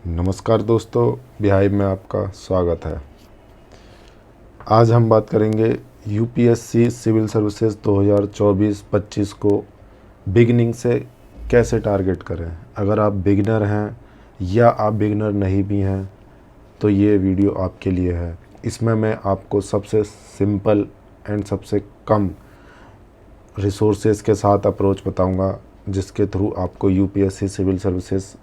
नमस्कार दोस्तों, बिहाइव में आपका स्वागत है। आज हम बात करेंगे यूपीएससी सिविल सर्विसेज 2024-25 को बिगिनिंग से कैसे टारगेट करें। अगर आप बिगिनर हैं या आप बिगिनर नहीं भी हैं तो ये वीडियो आपके लिए है। इसमें मैं आपको सबसे सिंपल एंड सबसे कम रिसोर्सेज के साथ अप्रोच बताऊंगा जिसके थ्रू आपको यूपीएससी सिविल सर्विसेज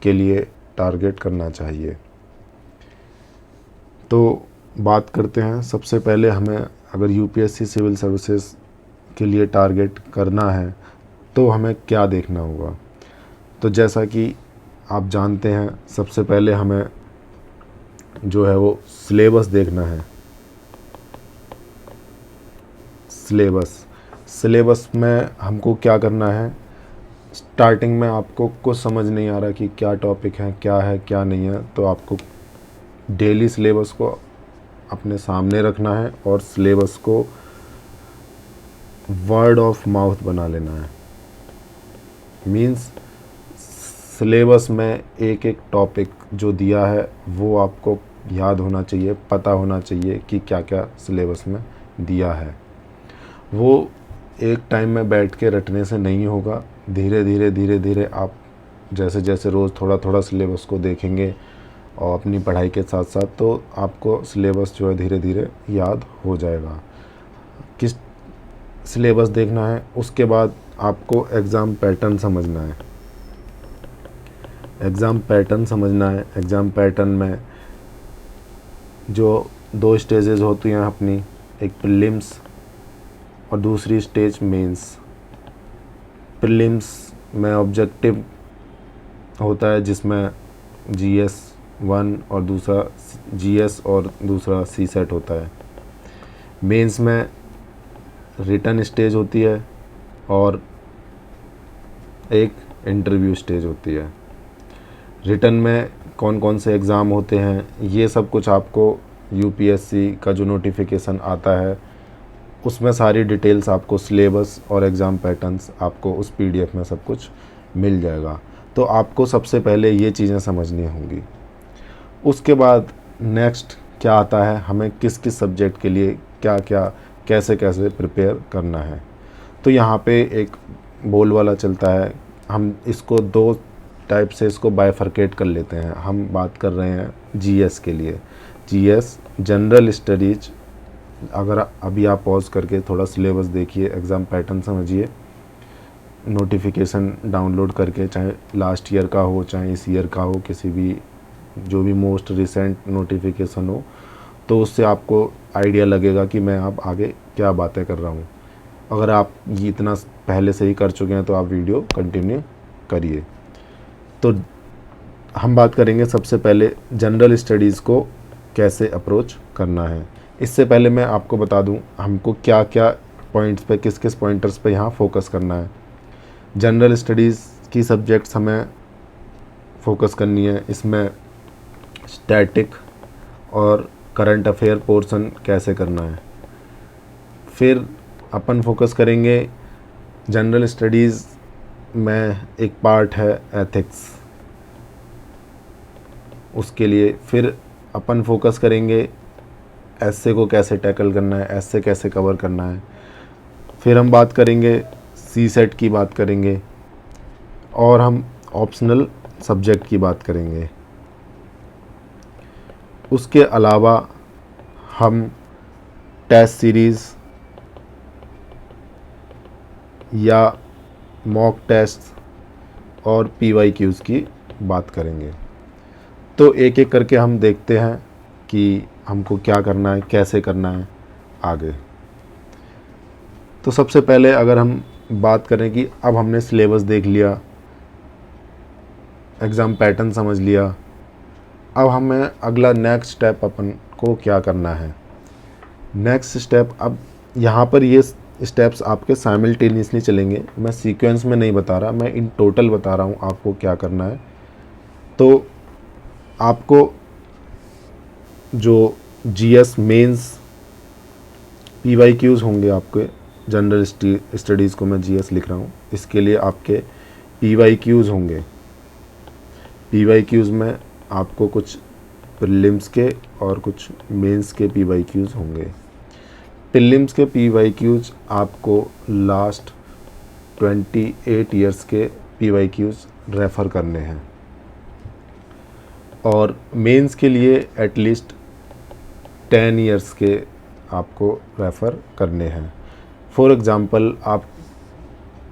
के लिए टारगेट करना चाहिए। तो बात करते हैं। सबसे पहले हमें अगर यूपीएससी सिविल सर्विसेज के लिए टारगेट करना है तो हमें क्या देखना होगा। तो जैसा कि आप जानते हैं, सबसे पहले हमें जो है वो सिलेबस देखना है। सिलेबस में हमको क्या करना है। स्टार्टिंग में आपको कुछ समझ नहीं आ रहा कि क्या टॉपिक है क्या नहीं है, तो आपको डेली सिलेबस को अपने सामने रखना है और सिलेबस को वर्ड ऑफ माउथ बना लेना है। मींस सिलेबस में एक एक टॉपिक जो दिया है वो आपको याद होना चाहिए, पता होना चाहिए कि क्या क्या सिलेबस में दिया है। वो एक टाइम में बैठ के रटने से नहीं होगा। धीरे धीरे आप जैसे जैसे रोज़ थोड़ा थोड़ा सिलेबस को देखेंगे और अपनी पढ़ाई के साथ साथ, तो आपको सिलेबस जो है धीरे धीरे याद हो जाएगा। किस सिलेबस देखना है, उसके बाद आपको एग्ज़ाम पैटर्न समझना है। एग्ज़ाम पैटर्न में जो दो स्टेजेस होती हैं अपनी, एक प्रीलिम्स और दूसरी स्टेज मेंस। प्रीलिम्स में ऑब्जेक्टिव होता है जिसमें जीएस 1 और दूसरा जीएस और दूसरा सी सेट होता है। मेंस में रिटन स्टेज होती है और एक इंटरव्यू स्टेज होती है। रिटन में कौन कौन से एग्ज़ाम होते हैं ये सब कुछ आपको यूपीएससी का जो नोटिफिकेशन आता है उसमें सारी डिटेल्स आपको, सिलेबस और एग्ज़ाम पैटर्न्स आपको उस पीडीएफ में सब कुछ मिल जाएगा। तो आपको सबसे पहले ये चीज़ें समझनी होंगी। उसके बाद नेक्स्ट क्या आता है, हमें किस किस सब्जेक्ट के लिए क्या क्या कैसे कैसे प्रिपेयर करना है। तो यहाँ पे एक बोल वाला चलता है, हम इसको दो टाइप से इसको बाइफरकेट कर लेते हैं। हम बात कर रहे हैं जीएस के लिए। GS general studies. अगर अभी आप पॉज करके थोड़ा सिलेबस देखिए, एग्ज़ाम पैटर्न समझिए, नोटिफिकेशन डाउनलोड करके, चाहे लास्ट ईयर का हो चाहे इस ईयर का हो, किसी भी जो भी मोस्ट रिसेंट नोटिफिकेशन हो, तो उससे आपको आइडिया लगेगा कि मैं अब आगे क्या बातें कर रहा हूँ। अगर आप ये इतना पहले से ही कर चुके हैं तो आप वीडियो कंटिन्यू करिए। तो हम बात करेंगे सबसे पहले जनरल स्टडीज़ को कैसे अप्रोच करना है। इससे पहले मैं आपको बता दूं हमको क्या क्या पॉइंट्स पे, किस किस पॉइंटर्स पे यहाँ फोकस करना है। जनरल स्टडीज़ की सब्जेक्ट्स हमें फोकस करनी है। इसमें स्टैटिक और करंट अफेयर पोर्शन कैसे करना है। फिर अपन फोकस करेंगे जनरल स्टडीज़ में एक पार्ट है एथिक्स, उसके लिए। फिर अपन फोकस करेंगे एस्से को कैसे टैकल करना है, एस्से कैसे कवर करना है। फिर हम बात करेंगे सी सेट की बात करेंगे और हम ऑप्शनल सब्जेक्ट की बात करेंगे। उसके अलावा हम टेस्ट सीरीज़ या मॉक टेस्ट और पीवाईक्यूज़ की बात करेंगे। तो एक एक करके हम देखते हैं कि हमको क्या करना है, कैसे करना है आगे। तो सबसे पहले अगर हम बात करें कि अब हमने सिलेबस देख लिया, एग्ज़ाम पैटर्न समझ लिया, अब हमें अगला नेक्स्ट स्टेप अपन को क्या करना है। नेक्स्ट स्टेप, अब यहाँ पर ये स्टेप्स आपके साइमल्टेनियसली चलेंगे। मैं सीक्वेंस में नहीं बता रहा, मैं इन टोटल बता रहा हूँ आपको क्या करना है। तो आपको जो जीएस मेंस पीवाईक्यूज़ होंगे आपके, जनरल स्टडीज़ को मैं जीएस लिख रहा हूँ, इसके लिए आपके पीवाईक्यूज़ होंगे। पीवाईक्यूज़ में आपको कुछ प्रीलिम्स के और कुछ मेंस के पीवाईक्यूज़ होंगे। प्रीलिम्स के पीवाईक्यूज़ आपको लास्ट 28 ईयर्स के पीवाईक्यूज़ रेफ़र करने हैं और मेंस के लिए एटलीस्ट 10 ईयर्स के आपको रेफ़र करने हैं। फॉर एग्ज़ाम्पल आप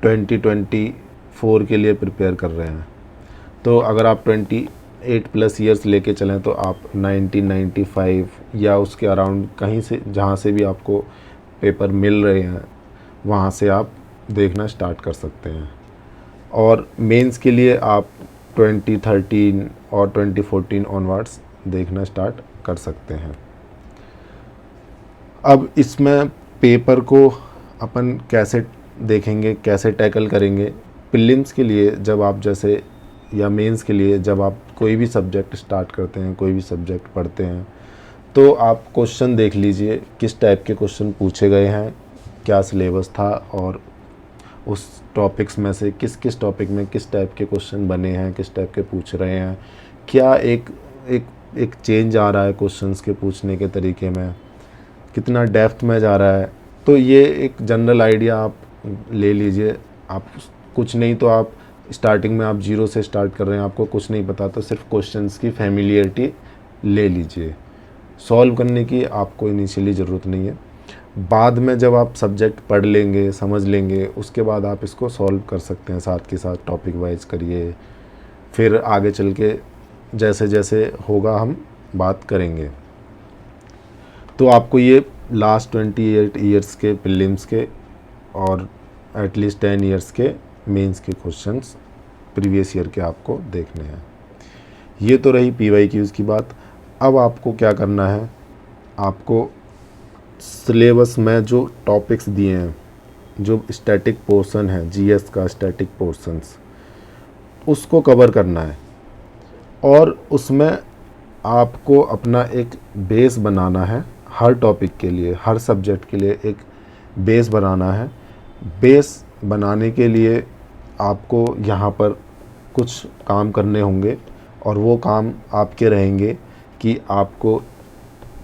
2024 के लिए प्रिपेयर कर रहे हैं, तो अगर आप 28 प्लस ईयर्स लेके चलें तो आप 1995 या उसके अराउंड कहीं से जहाँ से भी आपको पेपर मिल रहे हैं वहाँ से आप देखना स्टार्ट कर सकते हैं। और मेंस के लिए आप 2013 और 2014 ऑनवर्ड्स देखना स्टार्ट कर सकते हैं। अब इसमें पेपर को अपन कैसे देखेंगे, कैसे टैकल करेंगे। प्रीलिम्स के लिए जब आप जैसे या मेंस के लिए जब आप कोई भी सब्जेक्ट स्टार्ट करते हैं, कोई भी सब्जेक्ट पढ़ते हैं, तो आप क्वेश्चन देख लीजिए किस टाइप के क्वेश्चन पूछे गए हैं, क्या सिलेबस था और उस टॉपिक्स में से किस किस टॉपिक में किस टाइप के क्वेश्चन बने हैं, किस टाइप के पूछ रहे हैं, क्या एक चेंज आ रहा है क्वेश्चंस के पूछने के तरीके में, कितना डेप्थ में जा रहा है। तो ये एक जनरल आइडिया आप ले लीजिए। आप कुछ नहीं तो आप स्टार्टिंग में आप जीरो से स्टार्ट कर रहे हैं, आपको कुछ नहीं पता, तो सिर्फ क्वेश्चंस की फैमिलियरिटी ले लीजिए। सॉल्व करने की आपको इनिशियली ज़रूरत नहीं है। बाद में जब आप सब्जेक्ट पढ़ लेंगे, समझ लेंगे, उसके बाद आप इसको सॉल्व कर सकते हैं। साथ के साथ टॉपिक वाइज करिए, फिर आगे चल के जैसे जैसे होगा हम बात करेंगे। तो आपको ये लास्ट 28 ईयर्स के प्रीलिम्स के और एटलीस्ट 10 ईयर्स के मेंस के क्वेश्चंस प्रीवियस ईयर के आपको देखने हैं। ये तो रही पीवाईक्यूज़ की बात। अब आपको क्या करना है, आपको सिलेबस में जो टॉपिक्स दिए हैं, जो स्टैटिक पोर्शन है जीएस का, स्टैटिक पोर्शंस, उसको कवर करना है और उसमें आपको अपना एक बेस बनाना है। हर टॉपिक के लिए, हर सब्जेक्ट के लिए एक बेस बनाना है। बेस बनाने के लिए आपको यहाँ पर कुछ काम करने होंगे और वो काम आपके रहेंगे कि आपको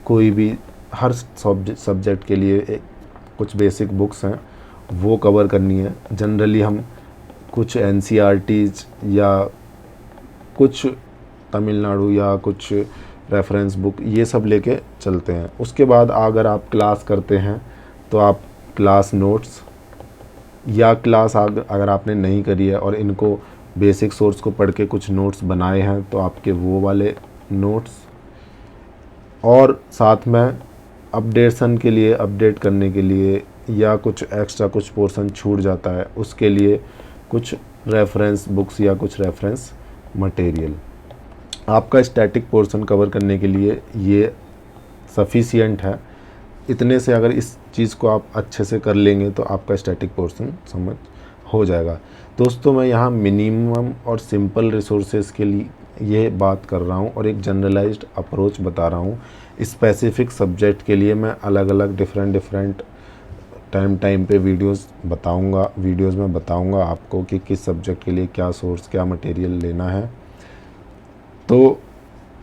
कोई भी हर सब्जेक्ट के लिए एक कुछ बेसिक बुक्स हैं वो कवर करनी है। जनरली हम कुछ एनसीईआरटीज़ या कुछ तमिलनाडु या कुछ रेफरेंस बुक ये सब लेके चलते हैं। उसके बाद अगर आप क्लास करते हैं तो आप क्लास नोट्स या क्लास अगर आपने नहीं करी है और इनको बेसिक सोर्स को पढ़ के कुछ नोट्स बनाए हैं तो आपके वो वाले नोट्स, और साथ में अपडेशन के लिए, अपडेट करने के लिए या कुछ एक्स्ट्रा कुछ पोर्शन छूट जाता है उसके लिए कुछ रेफरेंस बुक्स या कुछ रेफरेंस मटेरियल। आपका स्टैटिक पोर्शन कवर करने के लिए ये सफिशिएंट है। इतने से अगर इस चीज़ को आप अच्छे से कर लेंगे तो आपका स्टैटिक पोर्शन समझ हो जाएगा। दोस्तों, मैं यहाँ मिनिमम और सिंपल रिसोर्सेज के लिए ये बात कर रहा हूँ और एक जनरलाइज्ड अप्रोच बता रहा हूँ। स्पेसिफिक सब्जेक्ट के लिए मैं अलग अलग डिफरेंट टाइम पे वीडियोस में बताऊँगा आपको कि किस सब्जेक्ट के लिए क्या सोर्स, क्या मटेरियल लेना है। तो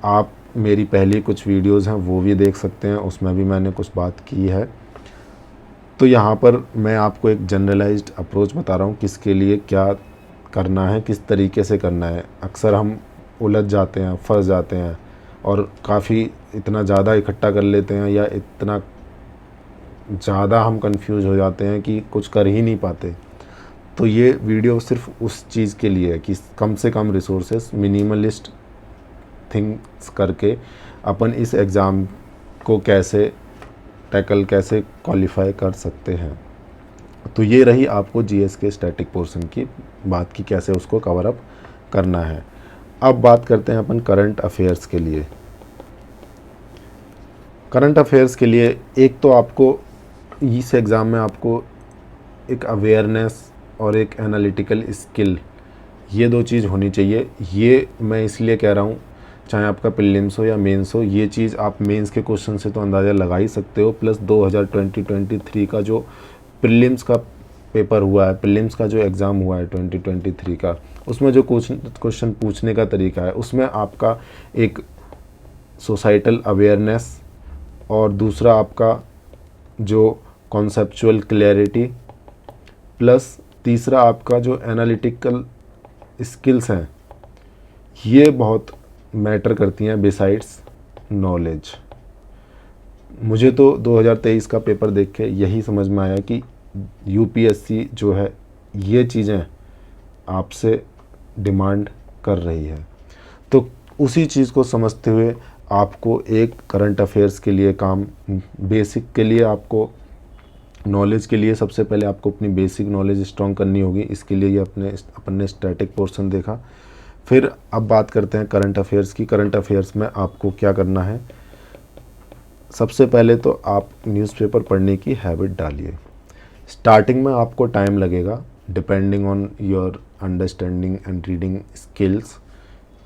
आप मेरी पहली कुछ वीडियोस हैं वो भी देख सकते हैं, उसमें भी मैंने कुछ बात की है। तो यहाँ पर मैं आपको एक जनरलाइज्ड अप्रोच बता रहा हूँ किसके लिए क्या करना है, किस तरीके से करना है। अक्सर हम उलझ जाते हैं, फंस जाते हैं और काफ़ी इतना ज़्यादा इकट्ठा कर लेते हैं या इतना ज़्यादा हम कंफ्यूज हो जाते हैं कि कुछ कर ही नहीं पाते। तो ये वीडियो सिर्फ उस चीज़ के लिए है कि कम से कम रिसोर्सेस, मिनिमलिस्ट थिंग्स करके अपन इस एग्ज़ाम को कैसे टैकल, कैसे क्वालिफाई कर सकते हैं। तो ये रही आपको जीएस के स्टैटिक पोर्शन की बात की कैसे उसको कवर अप करना है। अब बात करते हैं अपन करंट अफेयर्स के लिए। करंट अफेयर्स के लिए एक तो आपको इस एग्ज़ाम में आपको एक अवेयरनेस और एक एनालिटिकल स्किल, ये दो चीज़ होनी चाहिए। ये मैं इसलिए कह रहा हूँ, चाहे आपका प्रीलिम्स हो या मेंस हो, ये चीज़ आप मेंस के क्वेश्चन से तो अंदाज़ा लगा ही सकते हो। प्लस 2023 का जो प्रीलिम्स का पेपर हुआ है, प्रीलिम्स का जो एग्ज़ाम हुआ है 2023 का, उसमें जो क्वेश्चन पूछने का तरीका है, उसमें आपका एक सोसाइटल अवेयरनेस और दूसरा आपका जो कॉन्सेप्चुअल क्लैरिटी प्लस तीसरा आपका जो एनालिटिकल स्किल्स हैं, ये बहुत मैटर करती हैं बिसाइड्स नॉलेज। मुझे तो 2023 का पेपर देख के यही समझ में आया कि यूपीएससी जो है ये चीज़ें आपसे डिमांड कर रही है। तो उसी चीज़ को समझते हुए आपको एक करंट अफेयर्स के लिए काम, बेसिक के लिए आपको नॉलेज के लिए सबसे पहले आपको अपनी बेसिक नॉलेज स्ट्रॉन्ग करनी होगी। इसके लिए ये अपन ने स्टैटिक पोर्शन देखा। फिर अब बात करते हैं करंट अफेयर्स की। करंट अफेयर्स में आपको क्या करना है, सबसे पहले तो आप न्यूज़पेपर पढ़ने की हैबिट डालिए। स्टार्टिंग में आपको टाइम लगेगा, depending on your understanding and reading skills.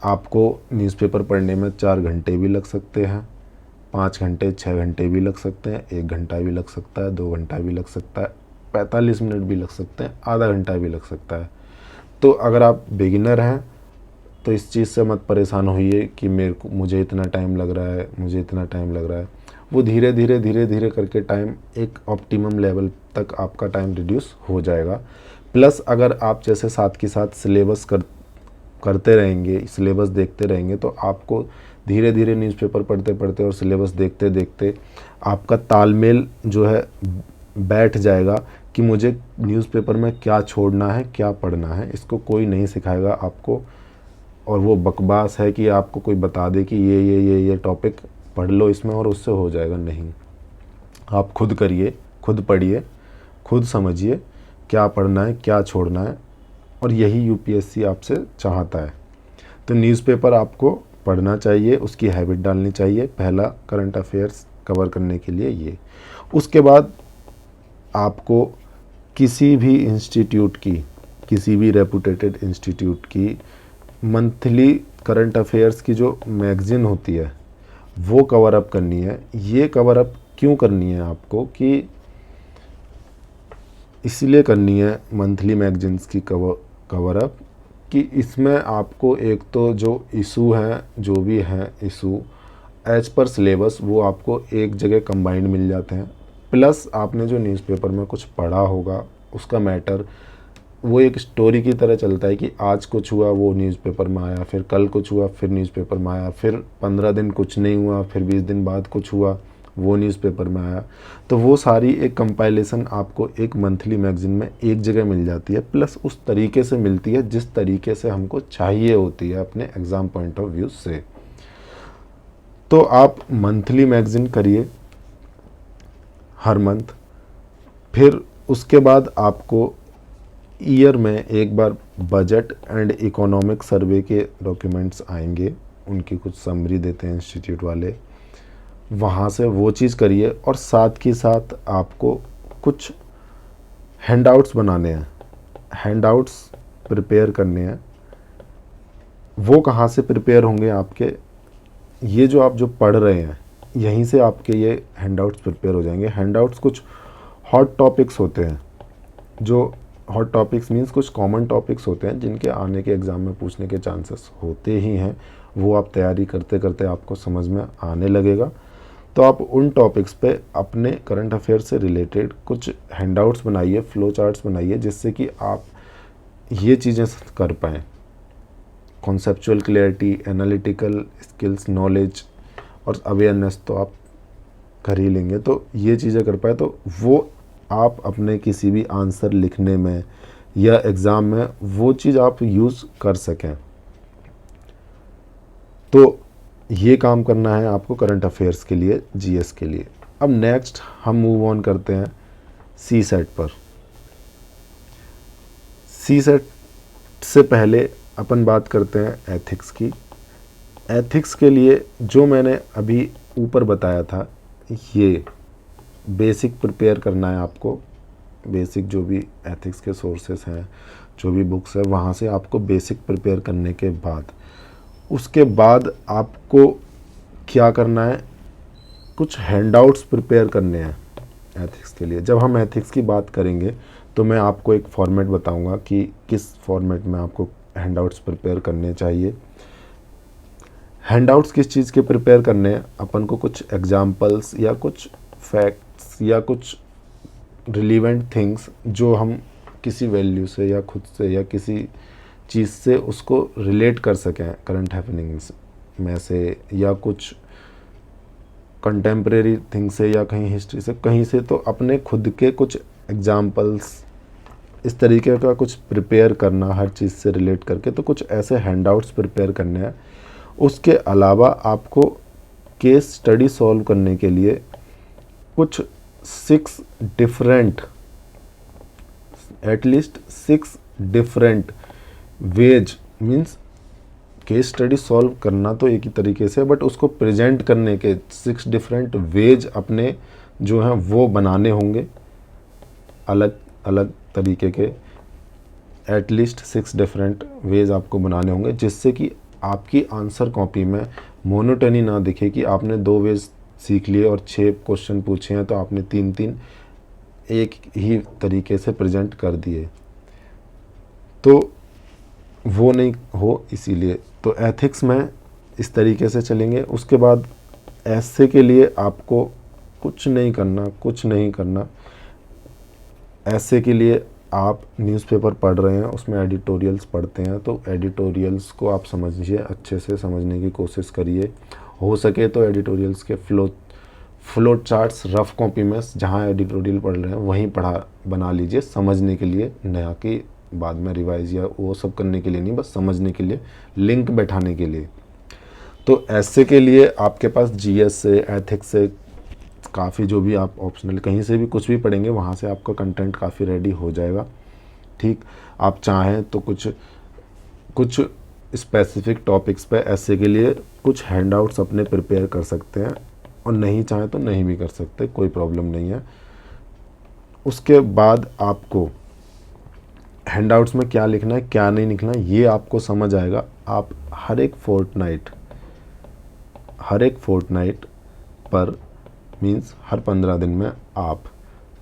आपको न्यूज़पेपर पढ़ने में 4 घंटे भी लग सकते हैं, 5 घंटे, 6 घंटे भी लग सकते हैं, 1 घंटा भी लग सकता है, 2 घंटा भी लग सकता है, 45 मिनट भी लग सकते हैं, आधा घंटा भी लग सकता है। तो अगर आप बिगिनर हैं तो इस चीज़ से मत परेशान होइए कि मुझे इतना टाइम लग रहा है, मुझे इतना टाइम लग रहा है। वो धीरे धीरे करके टाइम एक ऑप्टिमम लेवल तक आपका टाइम रिड्यूस हो जाएगा। प्लस अगर आप जैसे साथ के साथ सिलेबस करते रहेंगे, सिलेबस देखते रहेंगे, तो आपको धीरे धीरे न्यूज़पेपर पढ़ते पढ़ते और सिलेबस देखते देखते आपका तालमेल जो है बैठ जाएगा कि मुझे न्यूज़पेपर में क्या छोड़ना है, क्या पढ़ना है। इसको कोई नहीं सिखाएगा आपको, और वो बकवास है कि आपको कोई बता दे कि ये टॉपिक पढ़ लो इसमें और उससे हो जाएगा। नहीं, आप खुद करिए, खुद पढ़िए, खुद समझिए क्या पढ़ना है, क्या छोड़ना है, और यही यूपीएससी आपसे चाहता है। तो न्यूज़पेपर आपको पढ़ना चाहिए, उसकी हैबिट डालनी चाहिए। पहला करंट अफेयर्स कवर करने के लिए ये। उसके बाद आपको किसी भी इंस्टीट्यूट की, किसी भी रेपुटेटेड इंस्टीट्यूट की मंथली करंट अफेयर्स की जो मैगज़ीन होती है वो कवर अप करनी है। ये कवर अप क्यों करनी है आपको, कि इसलिए करनी है मंथली मैगज़ीन्स की कवर अप कि इसमें आपको एक तो जो इशू हैं, जो भी हैं इशू एज पर सिलेबस, वो आपको एक जगह कंबाइंड मिल जाते हैं। प्लस आपने जो न्यूज़पेपर में कुछ पढ़ा होगा उसका मैटर वो एक स्टोरी की तरह चलता है कि आज कुछ हुआ वो न्यूज़पेपर में आया, फिर कल कुछ हुआ फिर न्यूज़पेपर में आया, फिर 15 दिन कुछ नहीं हुआ, फिर 20 दिन बाद कुछ हुआ वो न्यूज़पेपर में आया। तो वो सारी एक कंपाइलेशन आपको एक मंथली मैगज़ीन में एक जगह मिल जाती है। प्लस उस तरीके से मिलती है जिस तरीके से हमको चाहिए होती है अपने एग्ज़ाम पॉइंट ऑफ व्यू से। तो आप मंथली मैगज़ीन करिए हर मंथ। फिर उसके बाद आपको ईयर में एक बार बजट एंड इकोनॉमिक सर्वे के डॉक्यूमेंट्स आएंगे, उनकी कुछ समरी देते हैं इंस्टीट्यूट वाले, वहाँ से वो चीज़ करिए। और साथ ही साथ आपको कुछ हैंडआउट्स बनाने हैं, हैंडआउट्स प्रिपेयर करने हैं। वो कहाँ से प्रिपेयर होंगे आपके, ये जो आप जो पढ़ रहे हैं यहीं से आपके ये हैंडआउट्स प्रिपेयर हो जाएंगे। हैंडआउट्स कुछ हॉट टॉपिक्स होते हैं, जो हॉट टॉपिक्स मीन्स कुछ कॉमन टॉपिक्स होते हैं जिनके आने के एग्ज़ाम में पूछने के चांसेस होते ही हैं। वो आप तैयारी करते करते आपको समझ में आने लगेगा। तो आप उन टॉपिक्स पे अपने करंट अफेयर से रिलेटेड कुछ हैंडआउट्स बनाइए, फ्लो चार्ट्स बनाइए, जिससे कि आप ये चीज़ें कर पाएँ। Conceptual clarity, analytical skills, knowledge और अवेयरनेस तो आप कर ही लेंगे। तो ये चीज़ें कर पाए तो वो आप अपने किसी भी आंसर लिखने में या एग्ज़ाम में वो चीज़ आप यूज़ कर सकें। तो ये काम करना है आपको करंट अफेयर्स के लिए, जीएस के लिए। अब नेक्स्ट हम मूव ऑन करते हैं सी सेट पर। सी सेट से पहले अपन बात करते हैं एथिक्स की। एथिक्स के लिए जो मैंने अभी ऊपर बताया था, ये बेसिक प्रिपेयर करना है आपको। बेसिक जो भी एथिक्स के सोर्सेस हैं, जो भी बुक्स है, वहाँ से आपको बेसिक प्रिपेयर करने के बाद उसके बाद आपको क्या करना है, कुछ हैंडआउट्स प्रिपेयर करने हैं एथिक्स के लिए। जब हम एथिक्स की बात करेंगे तो मैं आपको एक फॉर्मेट बताऊंगा कि किस फॉर्मेट में आपको हैंडआउट्स प्रिपेयर करने चाहिए। हैंडआउट्स किस चीज़ के प्रिपेयर करने हैं, अपन को कुछ एग्जाम्पल्स या कुछ फैक्ट्स या कुछ रिलीवेंट थिंग्स जो हम किसी वैल्यू से या खुद से या किसी चीज़ से उसको रिलेट कर सकें करंट हैपनिंग्स में से, या कुछ कंटेम्प्रेरी थिंग से, या कहीं हिस्ट्री से, कहीं से, तो अपने खुद के कुछ एग्जाम्पल्स इस तरीके का कुछ प्रिपेयर करना हर चीज़ से रिलेट करके। तो कुछ ऐसे हैंडआउट्स प्रिपेयर करने हैं। उसके अलावा आपको केस स्टडी सॉल्व करने के लिए कुछ 6 different, at least 6 different ways, means case study solve करना तो एक ही तरीके से, बट उसको प्रेजेंट करने के 6 डिफरेंट वेज अपने जो हैं वो बनाने होंगे, अलग अलग तरीके के एटलीस्ट 6 डिफरेंट वेज आपको बनाने होंगे, जिससे कि आपकी आंसर कॉपी में मोनोटनी ना दिखे कि आपने 2 वेज सीख लिए और 6 क्वेश्चन पूछे हैं तो आपने 3 एक ही तरीके से प्रेजेंट कर दिए, तो वो नहीं हो। इसीलिए तो एथिक्स में इस तरीके से चलेंगे। उसके बाद ऐसे के लिए आपको कुछ नहीं करना। ऐसे के लिए आप न्यूज़पेपर पढ़ रहे हैं, उसमें एडिटोरियल्स पढ़ते हैं, तो एडिटोरियल्स को आप समझिए, अच्छे से समझने की कोशिश करिए। हो सके तो एडिटोरियल्स के फ्लो चार्ट्स रफ कॉपी में जहाँ एडिटोरियल पढ़ रहे हैं वहीं बना लीजिए, समझने के लिए, नया कि बाद में रिवाइज या वो सब करने के लिए नहीं, बस समझने के लिए, लिंक बैठाने के लिए। तो ऐसे के लिए आपके पास जीएस से, एथिक्स से, काफ़ी जो भी आप ऑप्शनल कहीं से भी कुछ भी पढ़ेंगे वहाँ से आपका कंटेंट काफ़ी रेडी हो जाएगा। ठीक, आप चाहें तो कुछ स्पेसिफिक टॉपिक्स पे ऐसे के लिए कुछ हैंडआउट्स अपने प्रिपेयर कर सकते हैं, और नहीं चाहें तो नहीं भी कर सकते, कोई प्रॉब्लम नहीं है। उसके बाद आपको हैंडआउट्स में क्या लिखना है क्या नहीं लिखना है ये आपको समझ आएगा। आप हर एक फोर्टनाइट पर, मीन्स हर 15 दिन में आप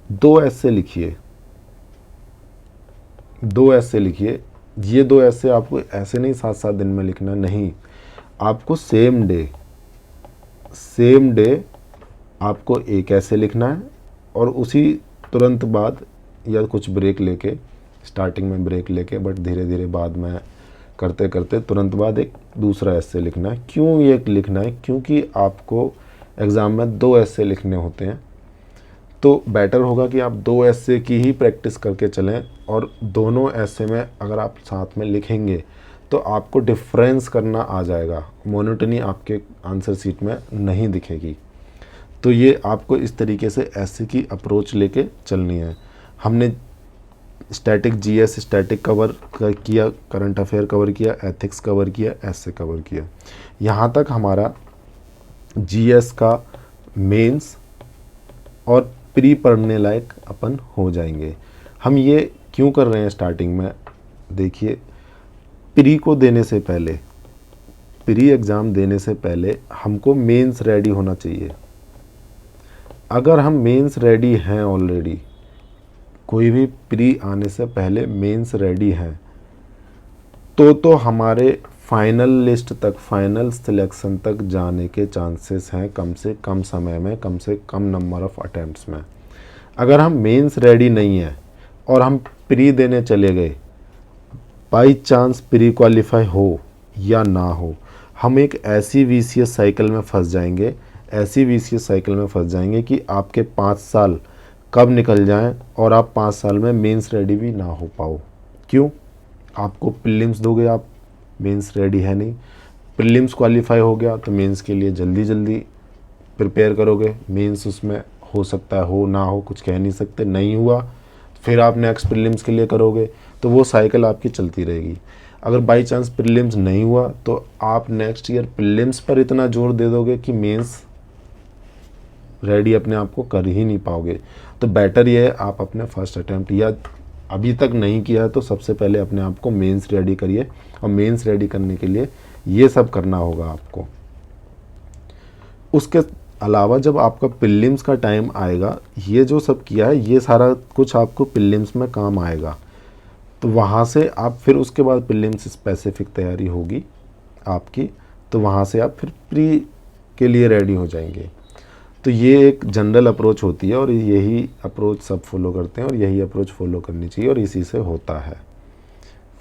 2 ऐसे लिखिए। ये 2 ऐसे आपको ऐसे नहीं 7-7 दिन में लिखना, नहीं, आपको सेम डे आपको एक ऐसे लिखना है, और उसी तुरंत बाद या कुछ ब्रेक लेके, स्टार्टिंग में ब्रेक लेके, बट धीरे धीरे बाद में करते करते तुरंत बाद एक दूसरा ऐसे लिखना है। क्यों ये लिखना है? क्योंकि आपको एग्ज़ाम में 2 ऐसे लिखने होते हैं, तो बेटर होगा कि आप 2 ऐसे की ही प्रैक्टिस करके चलें, और दोनों ऐसे में अगर आप साथ में लिखेंगे तो आपको डिफरेंस करना आ जाएगा, मोनोटनी आपके आंसर शीट में नहीं दिखेगी। तो ये आपको इस तरीके से ऐसे की अप्रोच लेके चलनी है। हमने स्टैटिक जीएस स्टैटिक कवर किया, करंट अफेयर कवर किया, एथिक्स कवर किया, ऐसे कवर किया। यहाँ तक हमारा जीएस का मेंस और प्री पढ़ने लायक अपन हो जाएंगे। हम ये क्यों कर रहे हैं स्टार्टिंग में? देखिए, प्री एग्ज़ाम देने से पहले हमको मेंस रेडी होना चाहिए। अगर हम मेंस रेडी हैं ऑलरेडी, कोई भी प्री आने से पहले मेंस रेडी हैं, तो हमारे फाइनल लिस्ट तक, फाइनल सिलेक्शन तक जाने के चांसेस हैं कम से कम समय में, कम से कम नंबर ऑफ़ अटैम्प्ट्स में। अगर हम मेंस रेडी नहीं हैं और हम प्री देने चले गए, बाई चांस प्री क्वालिफाई हो या ना हो, हम एक ऐसी वीसीएस साइकिल में फंस जाएंगे कि आपके 5 साल कब निकल जाएं और आप 5 साल में मेंस रेडी भी ना हो पाओ। क्यों? आपको प्रीलिम्स दोगे, आप मेंस रेडी है नहीं, प्रीलिम्स क्वालिफाई हो गया तो मेंस के लिए जल्दी प्रिपेयर करोगे, मेंस उसमें हो सकता है हो ना हो, कुछ कह नहीं सकते, नहीं हुआ फिर आप नेक्स्ट प्रीलिम्स के लिए करोगे, तो वो साइकिल आपकी चलती रहेगी। अगर बाई चांस प्रीलिम्स नहीं हुआ तो आप नेक्स्ट ईयर प्रीलिम्स पर इतना जोर दे दोगे कि मेंस रेडी अपने आप को कर ही नहीं पाओगे। तो बेटर ये है आप अपने फर्स्ट अटैम्प्ट, या अभी तक नहीं किया है तो सबसे पहले अपने आप को मेंस रेडी करिए, और मेंस रेडी करने के लिए ये सब करना होगा आपको। उसके अलावा जब आपका प्रीलिम्स का टाइम आएगा, ये जो सब किया है ये सारा कुछ आपको प्रीलिम्स में काम आएगा। तो वहाँ से आप फिर उसके बाद प्रीलिम्स स्पेसिफिक तैयारी होगी आपकी, तो वहाँ से आप फिर प्री के लिए रेडी हो जाएंगे। तो ये एक जनरल अप्रोच होती है और यही अप्रोच सब फॉलो करते हैं और यही अप्रोच फॉलो करनी चाहिए और इसी से होता है।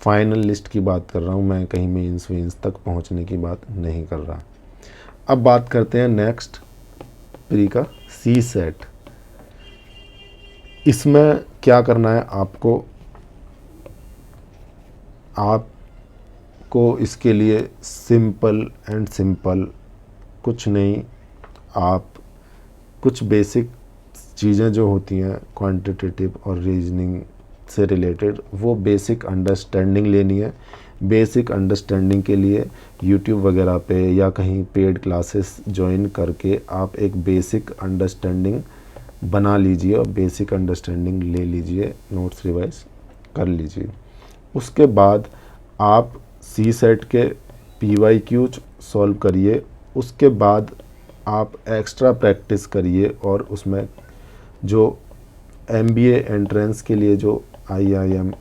फाइनल लिस्ट की बात कर रहा हूँ मैं, कहीं मेंस वेंस तक पहुँचने की बात नहीं कर रहा। अब बात करते हैं नेक्स्ट प्री का सी सेट। इसमें क्या करना है आपको इसके लिए सिंपल कुछ नहीं, आप कुछ बेसिक चीज़ें जो होती हैं क्वांटिटेटिव और रीजनिंग से रिलेटेड, वो बेसिक अंडरस्टैंडिंग लेनी है। बेसिक अंडरस्टैंडिंग के लिए यूट्यूब वगैरह पे या कहीं पेड क्लासेस ज्वाइन करके आप एक बेसिक अंडरस्टैंडिंग बना लीजिए और बेसिक अंडरस्टैंडिंग ले लीजिए, नोट्स रिवाइज कर लीजिए। उसके बाद आप सी सेट के PYQ सॉल्व करिए। उसके बाद आप एक्स्ट्रा प्रैक्टिस करिए और उसमें जो MBA एंट्रेंस के लिए जो IIM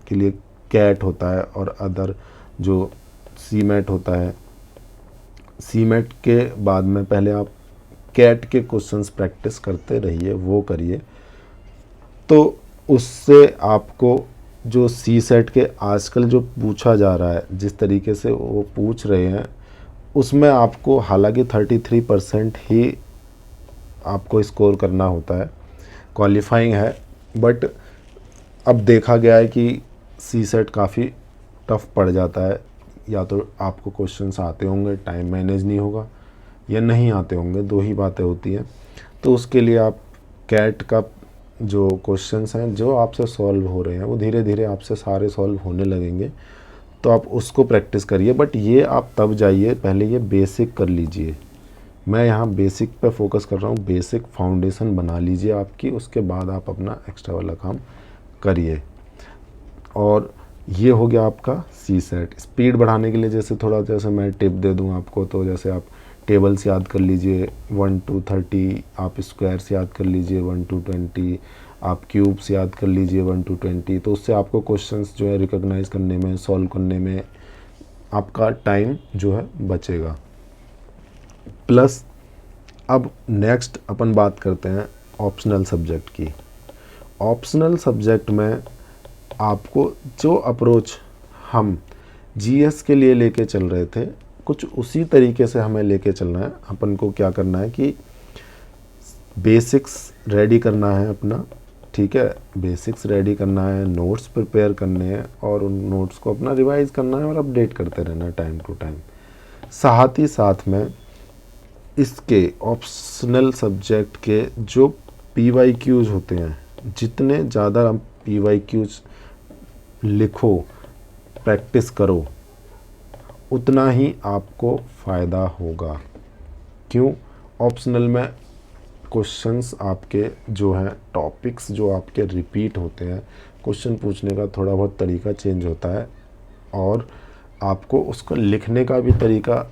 के लिए कैट होता है और अदर जो CMAT होता है, CMAT के बाद में पहले आप कैट के क्वेश्चंस प्रैक्टिस करते रहिए, वो करिए। तो उससे आपको जो सी सेट के आजकल जो पूछा जा रहा है, जिस तरीके से वो पूछ रहे हैं, उसमें आपको हालांकि 33% ही आपको स्कोर करना होता है, क्वालिफाइंग है, बट अब देखा गया है कि सी सेट काफ़ी टफ पड़ जाता है। या तो आपको क्वेश्चंस आते होंगे, टाइम मैनेज नहीं होगा, या नहीं आते होंगे, दो ही बातें होती हैं। तो उसके लिए आप कैट का जो क्वेश्चंस हैं जो आपसे सॉल्व हो रहे हैं, वो धीरे धीरे आपसे सारे सॉल्व होने लगेंगे, तो आप उसको प्रैक्टिस करिए। बट ये आप तब जाइए, पहले ये बेसिक कर लीजिए। मैं यहाँ बेसिक पे फोकस कर रहा हूँ, बेसिक फाउंडेशन बना लीजिए आपकी, उसके बाद आप अपना एक्स्ट्रा वाला काम करिए। और ये हो गया आपका सी सेट। स्पीड बढ़ाने के लिए जैसे मैं टिप दे दूँ आपको, तो जैसे आप टेबल्स याद कर लीजिए 1 to 30, आप स्क्वायर्स याद कर लीजिए 1 to 20, आप क्यूब्स याद कर लीजिए 1 to 20। तो उससे आपको क्वेश्चंस जो है रिकॉग्नाइज करने में, सॉल्व करने में आपका टाइम जो है बचेगा। प्लस अब नेक्स्ट अपन बात करते हैं ऑप्शनल सब्जेक्ट की। ऑप्शनल सब्जेक्ट में आपको जो अप्रोच हम GS के लिए लेके चल रहे थे, कुछ उसी तरीके से हमें लेके चलना है। अपन को क्या करना है कि बेसिक्स रेडी करना है अपना, ठीक है, बेसिक्स रेडी करना है, नोट्स प्रिपेयर करने हैं और उन नोट्स को अपना रिवाइज करना है और अपडेट करते रहना है टाइम टू टाइम। साथ ही साथ में इसके ऑप्शनल सब्जेक्ट के जो PYQs होते हैं, जितने ज़्यादा हम PYQs लिखो, प्रैक्टिस करो, उतना ही आपको फ़ायदा होगा। क्यों? ऑप्शनल में क्वेश्चंस आपके जो हैं, टॉपिक्स जो आपके रिपीट होते हैं, क्वेश्चन पूछने का थोड़ा बहुत तरीका चेंज होता है और आपको उसको लिखने का भी तरीका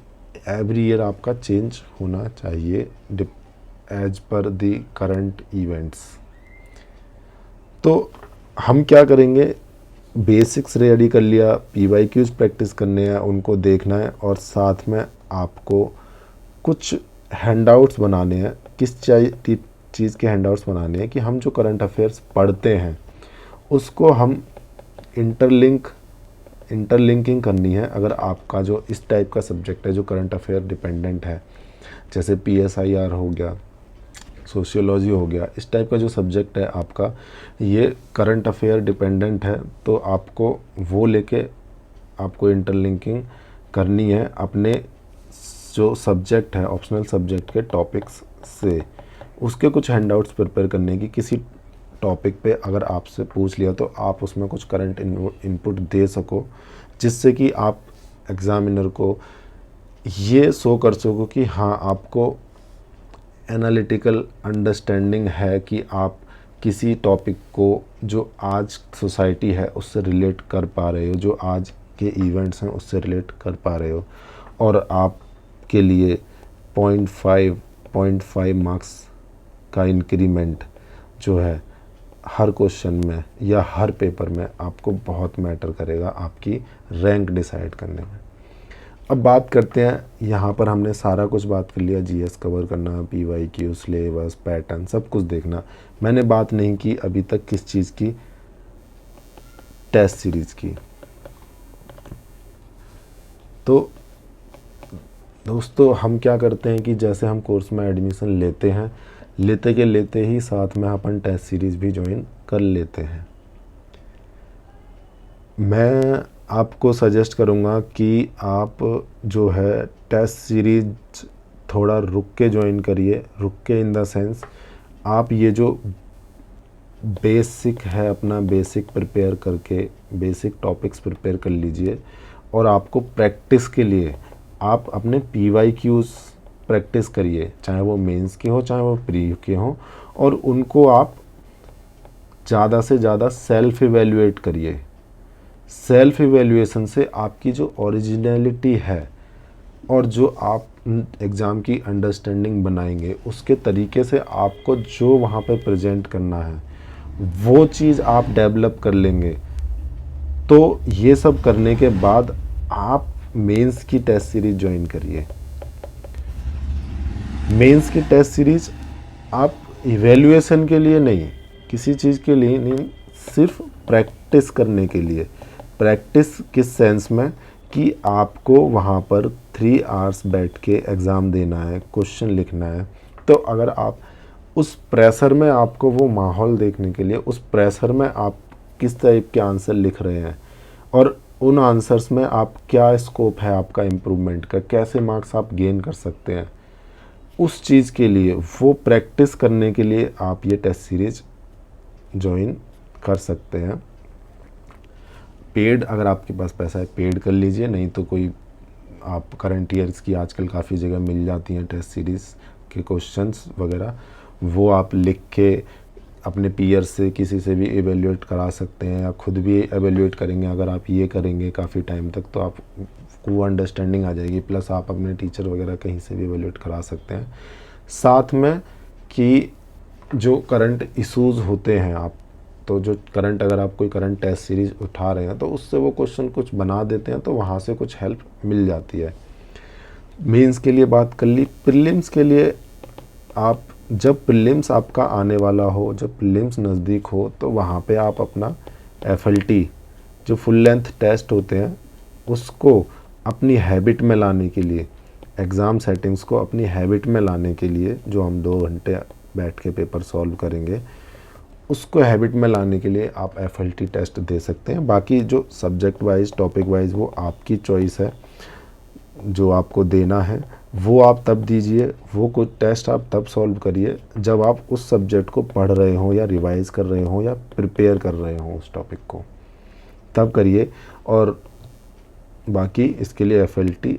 एवरी ईयर आपका चेंज होना चाहिए as per the current events. तो हम क्या करेंगे, बेसिक्स रेडी कर लिया, PYQs प्रैक्टिस करने हैं, उनको देखना है और साथ में आपको कुछ हैंडआउट्स बनाने हैं। किस चीज़ के हैंडआउट्स बनाने हैं कि हम जो करंट अफेयर्स पढ़ते हैं उसको हम इंटरलिंकिंग करनी है। अगर आपका जो इस टाइप का सब्जेक्ट है जो करंट अफेयर डिपेंडेंट है, जैसे PSIR हो गया, सोशियोलॉजी हो गया, इस टाइप का जो सब्जेक्ट है आपका, ये करंट अफेयर डिपेंडेंट है, तो आपको वो लेके आपको इंटरलिंकिंग करनी है अपने जो सब्जेक्ट है, ऑप्शनल सब्जेक्ट के टॉपिक्स से। उसके कुछ हैंडआउट्स प्रिपेयर करने की, किसी टॉपिक पे अगर आपसे पूछ लिया तो आप उसमें कुछ करंट इनपुट दे सको, जिससे कि आप एग्ज़ामिनर को ये शो कर सको कि हाँ, आपको एनालिटिकल अंडरस्टैंडिंग है कि आप किसी टॉपिक को जो आज सोसाइटी है उससे रिलेट कर पा रहे हो, जो आज के इवेंट्स हैं उससे रिलेट कर पा रहे हो, और आपके लिए 0.5 0.5 मार्क्स का इंक्रीमेंट जो है हर क्वेश्चन में या हर पेपर में आपको बहुत मैटर करेगा आपकी रैंक डिसाइड करने में। अब बात करते हैं, यहाँ पर हमने सारा कुछ बात कर लिया, जीएस कवर करना, पीवाईक्यू, सिलेबस, पैटर्न, सब कुछ देखना। मैंने बात नहीं की अभी तक किस चीज़ की, टेस्ट सीरीज़ की। तो दोस्तों हम क्या करते हैं कि जैसे हम कोर्स में एडमिशन लेते हैं, लेते ही साथ में अपन टेस्ट सीरीज़ भी ज्वाइन कर लेते हैं। मैं आपको सजेस्ट करूँगा कि आप जो है टेस्ट सीरीज थोड़ा रुक के ज्वाइन करिए। रुक के इन द सेंस, आप ये जो बेसिक है अपना बेसिक प्रिपेयर करके बेसिक टॉपिक्स प्रिपेयर कर लीजिए। और आपको प्रैक्टिस के लिए आप अपने पीवाईक्यूज़ प्रैक्टिस करिए, चाहे वो मेंस के हो चाहे वो प्री के हो, और उनको आप ज़्यादा से ज़्यादा सेल्फ इवेल्युएट करिए। सेल्फ इवेल्युएशन से आपकी जो ओरिजिनलिटी है और जो आप एग्ज़ाम की अंडरस्टैंडिंग बनाएंगे, उसके तरीके से आपको जो वहाँ पे प्रेजेंट करना है वो चीज़ आप डेवलप कर लेंगे। तो ये सब करने के बाद आप मेंस की टेस्ट सीरीज ज्वाइन करिए। मेंस की टेस्ट सीरीज आप इवेल्युएशन के लिए नहीं, किसी चीज़ के लिए नहीं, सिर्फ प्रैक्टिस करने के लिए। प्रैक्टिस किस सेंस में कि आपको वहाँ पर 3 आवर्स बैठ के एग्ज़ाम देना है, क्वेश्चन लिखना है। तो अगर आप उस प्रेशर में, आपको वो माहौल देखने के लिए, उस प्रेशर में आप किस टाइप के आंसर लिख रहे हैं और उन आंसर्स में आप क्या स्कोप है आपका इम्प्रूवमेंट का, कैसे मार्क्स आप गेन कर सकते हैं, उस चीज़ के लिए, वो प्रैक्टिस करने के लिए आप ये टेस्ट सीरीज ज्वाइन कर सकते हैं। पेड, अगर आपके पास पैसा है पेड कर लीजिए, नहीं तो कोई आप करंट ईयर्स की आजकल काफ़ी जगह मिल जाती हैं टेस्ट सीरीज़ के क्वेश्चंस वगैरह, वो आप लिख के अपने पीयर से किसी से भी एवेल्युएट करा सकते हैं या खुद भी एवेल्युएट करेंगे। अगर आप ये करेंगे काफ़ी टाइम तक तो आपको अंडरस्टैंडिंग आ जाएगी, प्लस आप अपने टीचर वगैरह कहीं से भी एवेल्युएट करा सकते हैं। साथ में कि जो करंट इश्यूज़ होते हैं, आप तो जो करंट, अगर आप कोई करंट टेस्ट सीरीज़ उठा रहे हैं तो उससे वो क्वेश्चन कुछ बना देते हैं, तो वहाँ से कुछ हेल्प मिल जाती है। मेंस के लिए बात कर ली। प्रीलिम्स के लिए आप, जब प्रीलिम्स आपका आने वाला हो, जब प्रीलिम्स नज़दीक हो, तो वहाँ पे आप अपना FLT जो फुल लेंथ टेस्ट होते हैं उसको अपनी हैबिट में लाने के लिए, एग्ज़ाम सेटिंग्स को अपनी हैबिट में लाने के लिए, जो हम 2 घंटे बैठ के पेपर सॉल्व करेंगे, उसको हैबिट में लाने के लिए आप FLT टेस्ट दे सकते हैं। बाकी जो सब्जेक्ट वाइज, टॉपिक वाइज, वो आपकी चॉइस है, जो आपको देना है वो आप तब दीजिए। वो कुछ टेस्ट आप तब सॉल्व करिए जब आप उस सब्जेक्ट को पढ़ रहे हो या रिवाइज़ कर रहे हो या प्रिपेयर कर रहे हो उस टॉपिक को, तब करिए। और बाकी इसके लिए FLT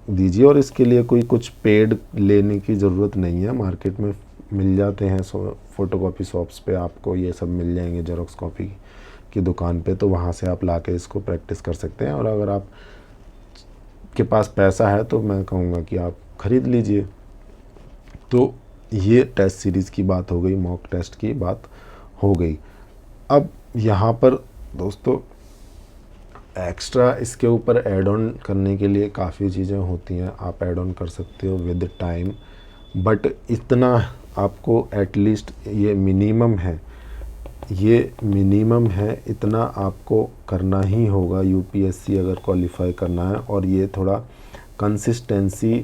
दीजिए। और इसके लिए कोई कुछ पेड लेने की ज़रूरत नहीं है, मार्केट में मिल जाते हैं, फ़ोटोकॉपी शॉप्स पे आपको ये सब मिल जाएंगे, जेरोक्स कॉपी की दुकान पे, तो वहाँ से आप लाके इसको प्रैक्टिस कर सकते हैं। और अगर आप के पास पैसा है तो मैं कहूँगा कि आप ख़रीद लीजिए। तो ये टेस्ट सीरीज़ की बात हो गई, मॉक टेस्ट की बात हो गई। अब यहाँ पर दोस्तों एक्स्ट्रा इसके ऊपर ऐड ऑन करने के लिए काफ़ी चीज़ें होती हैं, आप ऐड ऑन कर सकते हो विद टाइम, बट इतना आपको एटलीस्ट ये मिनिमम है, इतना आपको करना ही होगा UPSC अगर क्वालिफाई करना है। और ये थोड़ा कंसिस्टेंसी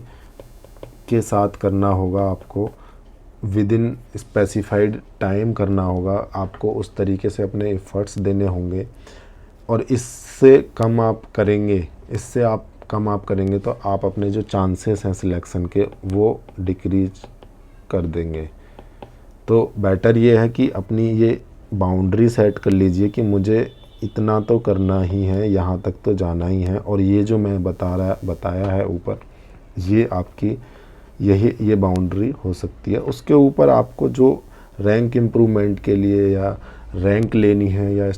के साथ करना होगा, आपको विद इन स्पेसिफाइड टाइम करना होगा, आपको उस तरीके से अपने एफर्ट्स देने होंगे। और इससे कम आप करेंगे तो आप अपने जो चांसेस हैं सिलेक्शन के वो डिक्रीज कर देंगे। तो बेटर ये है कि अपनी ये बाउंड्री सेट कर लीजिए कि मुझे इतना तो करना ही है, यहाँ तक तो जाना ही है। और ये जो मैं बताया है ऊपर, ये आपकी ये बाउंड्री हो सकती है। उसके ऊपर आपको जो रैंक इम्प्रूवमेंट के लिए या रैंक लेनी है या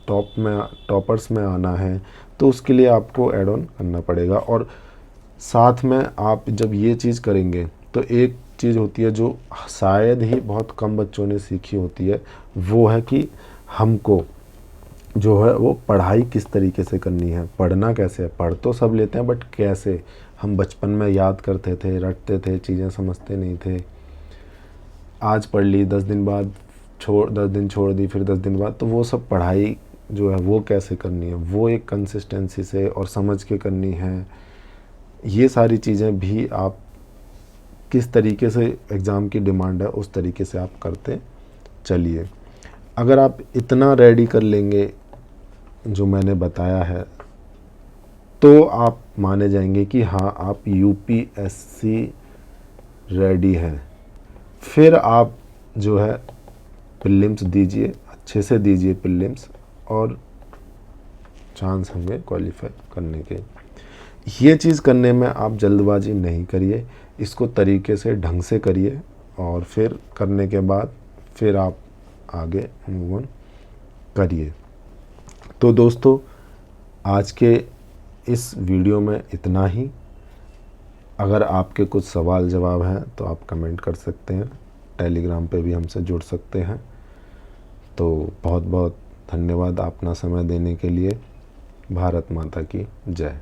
टॉपर्स में आना है, तो उसके लिए आपको ऐड ऑन करना पड़ेगा। और साथ में आप जब ये चीज़ करेंगे तो एक चीज़ होती है जो शायद ही बहुत कम बच्चों ने सीखी होती है, वो है कि हमको जो है वो पढ़ाई किस तरीके से करनी है, पढ़ना कैसे है। पढ़ तो सब लेते हैं बट कैसे। हम बचपन में याद करते थे, रटते थे, चीज़ें समझते नहीं थे। आज पढ़ ली, 10 दिन बाद 10 दिन छोड़ दी, फिर 10 दिन बाद, तो वो सब पढ़ाई जो है वो कैसे करनी है, वो एक कंसिस्टेंसी से और समझ के करनी है। ये सारी चीज़ें भी आप किस तरीके से एग्ज़ाम की डिमांड है उस तरीके से आप करते चलिए। अगर आप इतना रेडी कर लेंगे जो मैंने बताया है, तो आप माने जाएंगे कि हाँ, आप यूपीएससी रेडी हैं। फिर आप जो है प्रीलिम्स दीजिए, अच्छे से दीजिए प्रीलिम्स, और चांस होंगे क्वालिफाई करने के। ये चीज़ करने में आप जल्दबाजी नहीं करिए, इसको तरीके से ढंग से करिए, और फिर करने के बाद फिर आप आगे मूव ऑन करिए। तो दोस्तों, आज के इस वीडियो में इतना ही। अगर आपके कुछ सवाल जवाब हैं तो आप कमेंट कर सकते हैं, टेलीग्राम पे भी हमसे जुड़ सकते हैं। तो बहुत बहुत धन्यवाद अपना समय देने के लिए। भारत माता की जय।